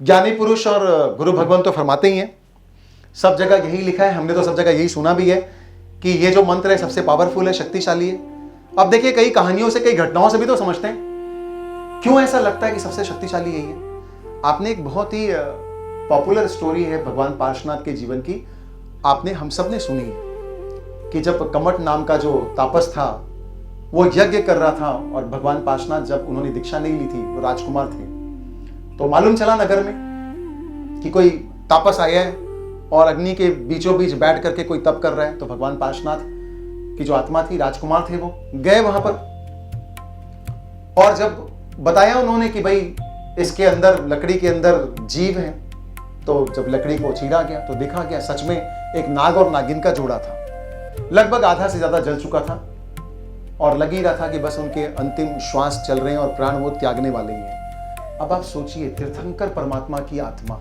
ज्ञानी पुरुष और गुरु भगवान तो फरमाते ही हैं, सब जगह यही लिखा है, हमने तो सब जगह यही सुना भी है कि ये जो मंत्र है सबसे पावरफुल है, शक्तिशाली है। अब देखिए, कई कहानियों से, कई घटनाओं से भी तो समझते हैं क्यों ऐसा लगता है कि सबसे शक्तिशाली यही है। आपने एक बहुत ही पॉपुलर स्टोरी है भगवान पार्श्वनाथ के जीवन की, आपने हम सब ने सुनी है कि जब कमट नाम का जो तापस था वो यज्ञ कर रहा था और भगवान पार्श्वनाथ जब उन्होंने दीक्षा नहीं ली थी, वो राजकुमार थे, तो मालूम चला नगर में कि कोई तापस आया है और अग्नि के बीचों बीच बैठ करके कोई तप कर रहा है। तो भगवान पार्श्वनाथ की जो आत्मा थी, राजकुमार थे, वो गए वहां पर और जब बताया उन्होंने कि भाई इसके अंदर, लकड़ी के अंदर जीव है, तो जब लकड़ी को चीरा गया तो देखा गया सच में एक नाग और नागिन का जोड़ा था। लगभग आधा से ज्यादा जल चुका था और लग ही रहा था कि बस उनके अंतिम श्वास चल रहे हैं और प्राण वो त्यागने वाले ही हैं। अब आप सोचिए, तीर्थंकर परमात्मा की आत्मा,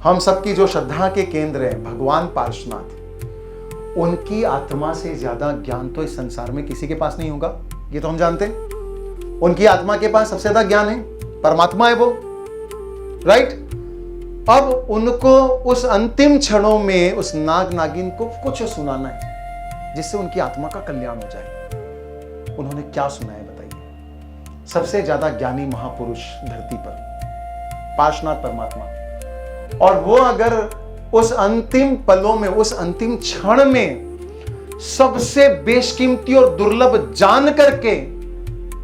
हम सबकी जो श्रद्धा के केंद्र है भगवान पार्श्वनाथ, उनकी आत्मा से ज्यादा ज्ञान तो इस संसार में किसी के पास नहीं होगा, ये तो हम जानते हैं। उनकी आत्मा के पास सबसे ज्यादा ज्ञान है, परमात्मा है वो, राइट। अब उनको उस अंतिम क्षणों में उस नाग नागिन को कुछ सुनाना है जिससे उनकी आत्मा का कल्याण हो जाए। उन्होंने क्या सुनाया बताइए? सबसे ज्यादा ज्ञानी महापुरुष धरती पर पार्श्वनाथ परमात्मा, और वो अगर उस अंतिम पलों में, उस अंतिम क्षण में सबसे बेशकीमती और दुर्लभ जान करके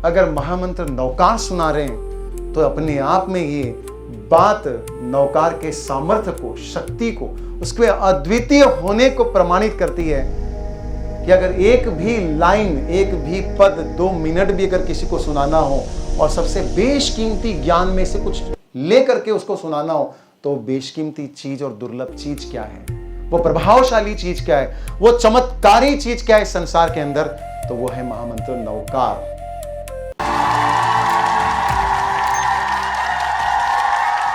अगर महामंत्र नौकार सुना रहे हैं, तो अपने आप में ये बात नौकार के सामर्थ्य को, शक्ति को, उसके अद्वितीय होने को प्रमाणित करती है कि अगर एक भी लाइन, एक भी पद, 2 मिनट भी अगर किसी को सुनाना हो और सबसे बेशकीमती ज्ञान में से कुछ लेकर के उसको सुनाना हो, तो बेशकीमती चीज और दुर्लभ चीज क्या है, वो प्रभावशाली चीज क्या है, वो चमत्कारी चीज क्या है इस संसार के अंदर, तो वो है महामंत्र नौकार।